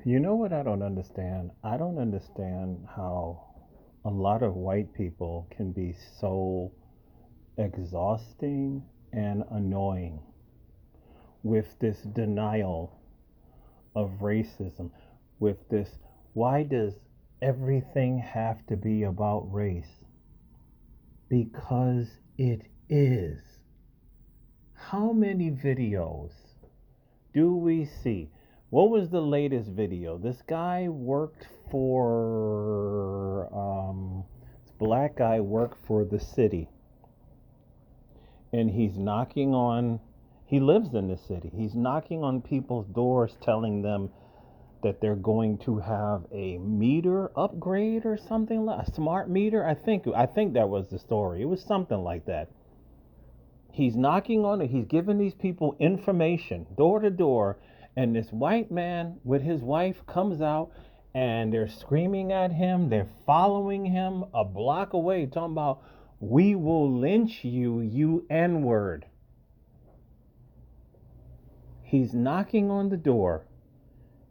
You know what I don't understand? I don't understand how a lot of white people can be so exhausting and annoying with this denial of racism, with this, why does everything have to be about race? Because it is. How many videos do we see? What was the latest video? This guy worked for, this black guy worked for the city, and he's knocking on, he lives in the city. He's knocking on people's doors telling them that they're going to have a meter upgrade or something, like a smart meter. I think that was the story. It was something like that. He's knocking on it. He's giving these people information door to door. And this white man with his wife comes out and they're screaming at him. They're following him a block away, talking about, we will lynch you, you N word. He's knocking on the door,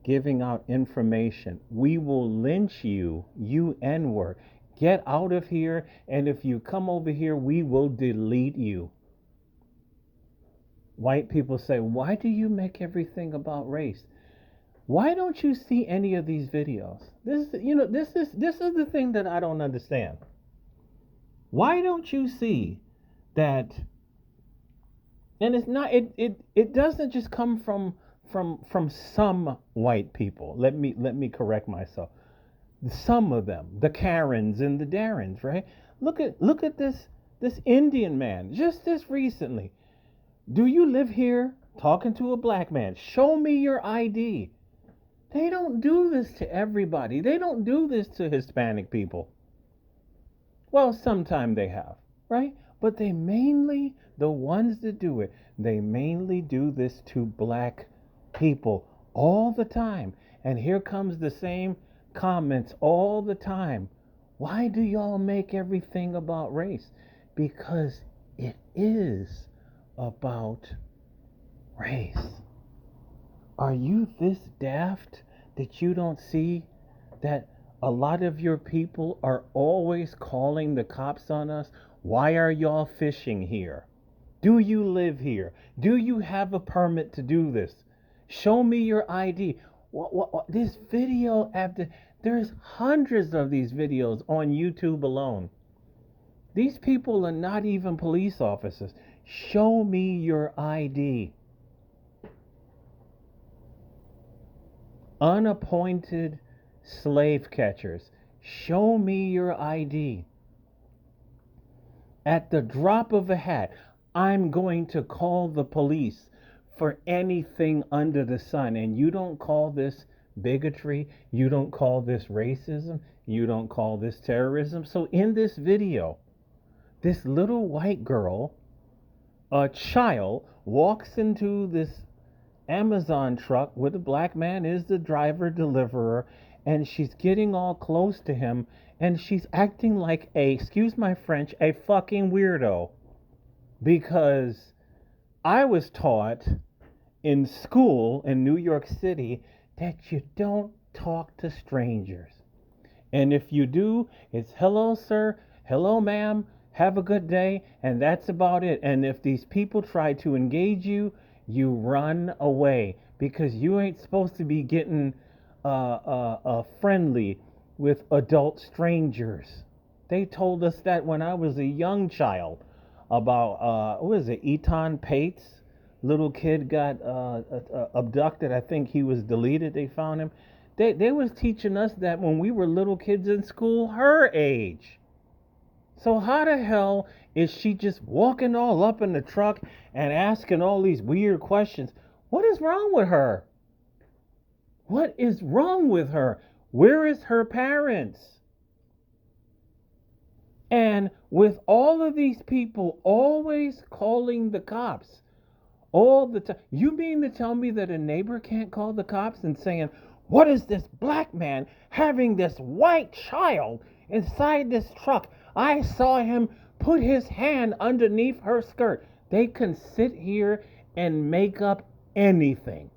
giving out information. We will lynch you, you N word. Get out of here. And if you come over here, we will delete you. White people say, why do you make everything about race? Why don't you see any of these videos? This is the thing that I don't understand. Why don't you see that? And it's not, it doesn't just come from some white people. Let me correct myself. Some of them, the Karens and the Darrens, right? Look at this Indian man just this recently. Do you live here? Talking to a black man. Show me your ID. They don't do this to everybody. They don't do this to Hispanic people. Well, sometime they have, right? But they mainly, the ones that do it, they mainly do this to black people all the time. And here comes the same comments all the time. Why do y'all make everything about race? Because it is about race. Are you this daft that you don't see that a lot of your people are always calling the cops on us? Why are y'all fishing here? Do you live here? Do you have a permit to do this? Show me your ID. This video after, there's hundreds of these videos on YouTube alone. These people are not even police officers. Show me your ID. Unappointed slave catchers. Show me your ID. At the drop of a hat, I'm going to call the police for anything under the sun. And you don't call this bigotry. You don't call this racism. You don't call this terrorism. So in this video, this little white girl, a child, walks into this Amazon truck where the black man is the driver deliverer, and she's getting all close to him, and she's acting like a, excuse my French, a fucking weirdo. Because I was taught in school in New York City that you don't talk to strangers. And if you do, it's hello, sir, hello, ma'am, have a good day, and that's about it. And if these people try to engage you, you run away because you ain't supposed to be getting friendly with adult strangers. They told us that when I was a young child about, what is it, Eton Pates? Little kid got abducted. I think he was deleted. They found him. They was teaching us that when we were little kids in school, her age. So how the hell is she just walking all up in the truck and asking all these weird questions? What is wrong with her? What is wrong with her? Where is her parents? And with all of these people always calling the cops all the time, you mean to tell me that a neighbor can't call the cops and saying, what is this black man having this white child inside this truck? I saw him put his hand underneath her skirt. They can sit here and make up anything.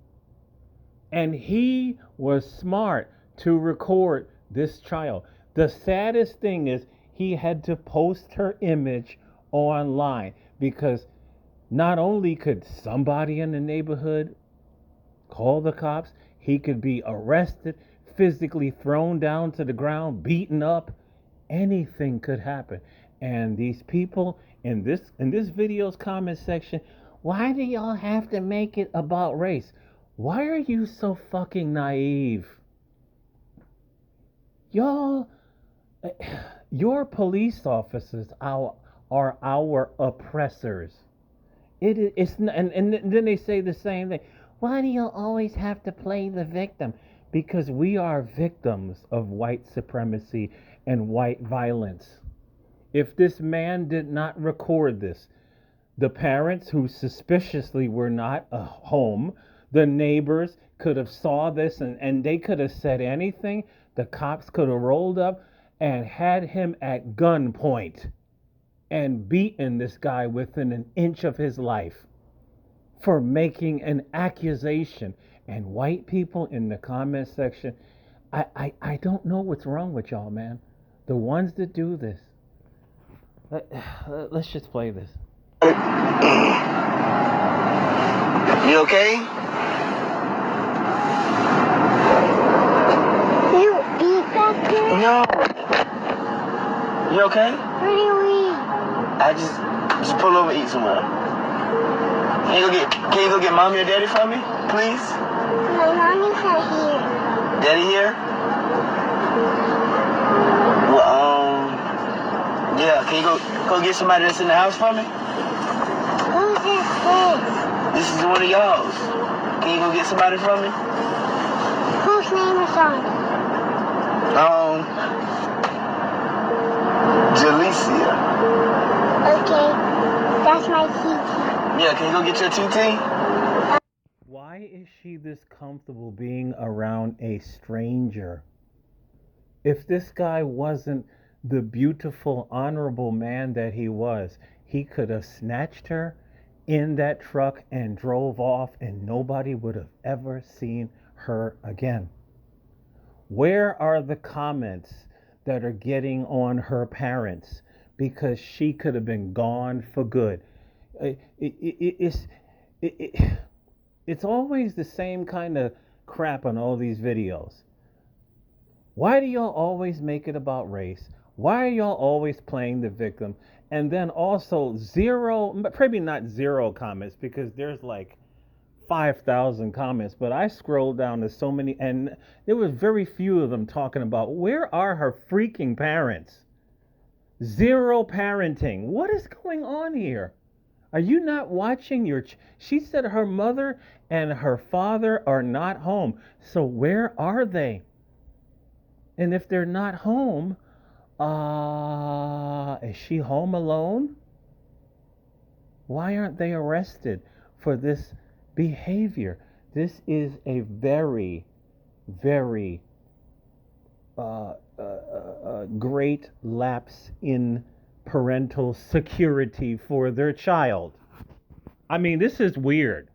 And he was smart to record this child. The saddest thing is he had to post her image online because not only could somebody in the neighborhood call the cops, he could be arrested, physically thrown down to the ground, beaten up. Anything could happen. And these people in this video's comment section, why do y'all have to make it about race? Why are you so fucking naive? Y'all, your police officers are our oppressors. And then they say the same thing. Why do you always have to play the victim? Because we are victims of white supremacy and white violence. If this man did not record this, the parents who suspiciously were not home, the neighbors could have saw this and they could have said anything. The cops could have rolled up and had him at gunpoint and beaten this guy within an inch of his life for making an accusation. And white people in the comment section, I don't know what's wrong with y'all, man. The ones that do this. Let's just play this. You okay? You eat back there? No. You okay? Where do you eat? I just pull over and eat somewhere. Can you go get mommy or daddy for me, please? My mommy's not here. Daddy here? Well, yeah. Can you go get somebody that's in the house for me? Who's this? This is one of y'all's. Can you go get somebody for me? Whose name is on? Jalicia. Okay, that's my TT. Yeah, can you go get your TT? Why is she this comfortable being around a stranger? If this guy wasn't the beautiful, honorable man that he was, he could have snatched her in that truck and drove off, and nobody would have ever seen her again. Where are the comments that are getting on her parents? Because she could have been gone for good. It's always the same kind of crap on all these videos. Why do y'all always make it about race? Why are y'all always playing the victim? And then also probably not zero comments, because there's like 5,000 comments, but I scrolled down to so many, and there was very few of them talking about where are her freaking parents? Zero parenting. What is going on here? Are you not watching she said her mother and her father are not home. So where are they? And if they're not home, is she home alone? Why aren't they arrested for this behavior? This is a very, very great lapse in parental security for their child. I mean, this is weird.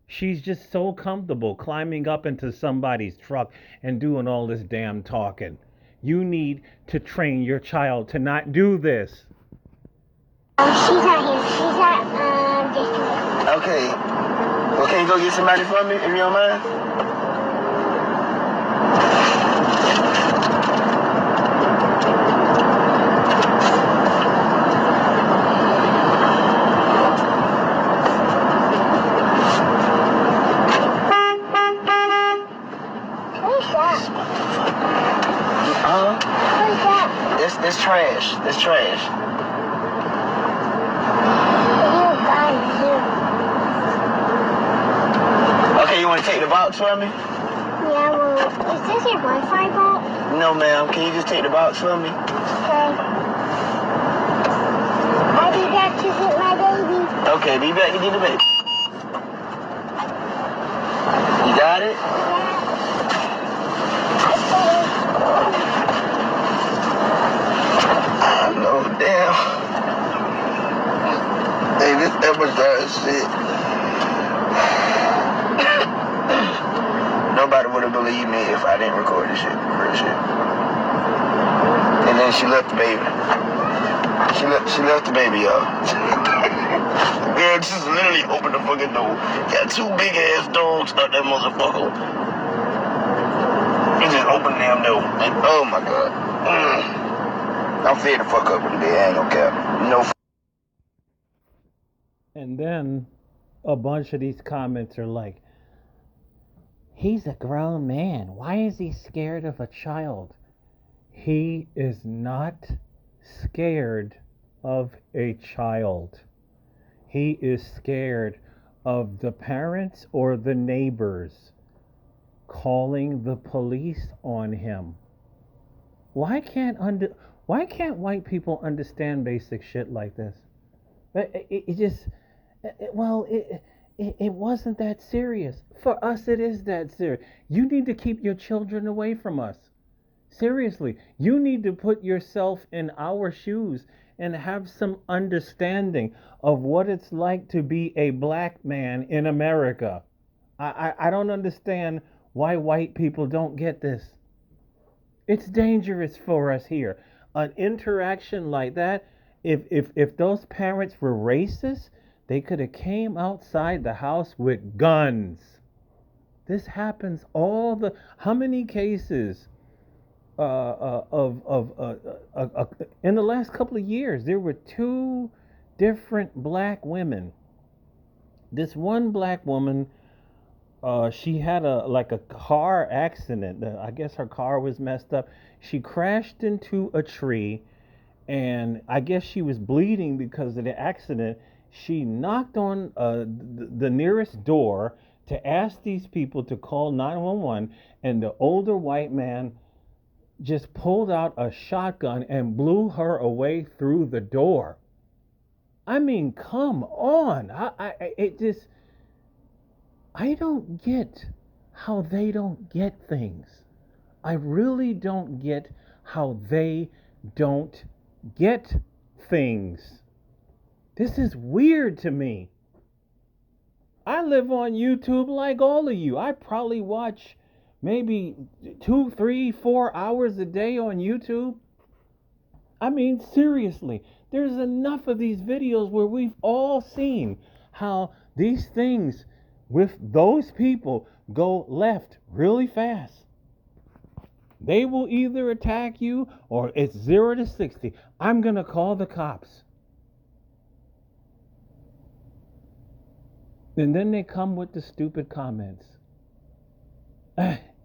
She's just so comfortable climbing up into somebody's truck and doing all this damn talking. You need to train your child to not do this. She's not here. She's at district. Okay. Well, can you go get somebody for me, if you don't mind? It's trash. It's trash. Okay, you want to take the box for me? Yeah, well, is this your Wi-Fi box? No, ma'am. Can you just take the box for me? Okay. I'll be back to get my baby. Okay, be back to get the baby. You got it? No, damn. Hey, this episode is shit. believe me if I didn't record this shit. Real shit. And then she left the baby. She left the baby, y'all. Girl just literally opened the fucking door. Got two big ass dogs out that motherfucker. He just opened the damn door. And oh my god. I'm fed the fuck up with the day. I ain't gonna cap. No. And then a bunch of these comments are like, he's a grown man. Why is he scared of a child? He is not scared of a child. He is scared of the parents or the neighbors calling the police on him. Why can't white people understand basic shit like this? It wasn't that serious. For us, it is that serious. You need to keep your children away from us. Seriously, you need to put yourself in our shoes and have some understanding of what it's like to be a black man in America. I don't understand why white people don't get this. It's dangerous for us here. An interaction like that, if those parents were racist, they could have came outside the house with guns. This happens how many cases in the last couple of years? There were two different black women. This one black woman, she had a car accident. I guess her car was messed up. She crashed into a tree, and I guess she was bleeding because of the accident. She knocked on the nearest door to ask these people to call 911, and the older white man just pulled out a shotgun and blew her away through the door. I mean, come on. I don't get how they don't get things. I really don't get how they don't get things. This is weird to me. I live on YouTube like all of you. I probably watch maybe 2, 3, 4 hours a day on YouTube. I mean, seriously, there's enough of these videos where we've all seen how these things with those people go left really fast. They will either attack you or it's 0 to 60. I'm going to call the cops. And then they come with the stupid comments.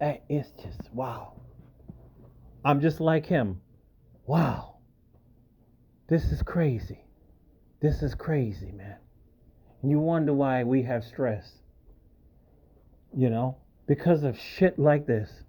It's just, wow. I'm just like him. Wow. This is crazy. This is crazy, man. And you wonder why we have stress. You know, because of shit like this.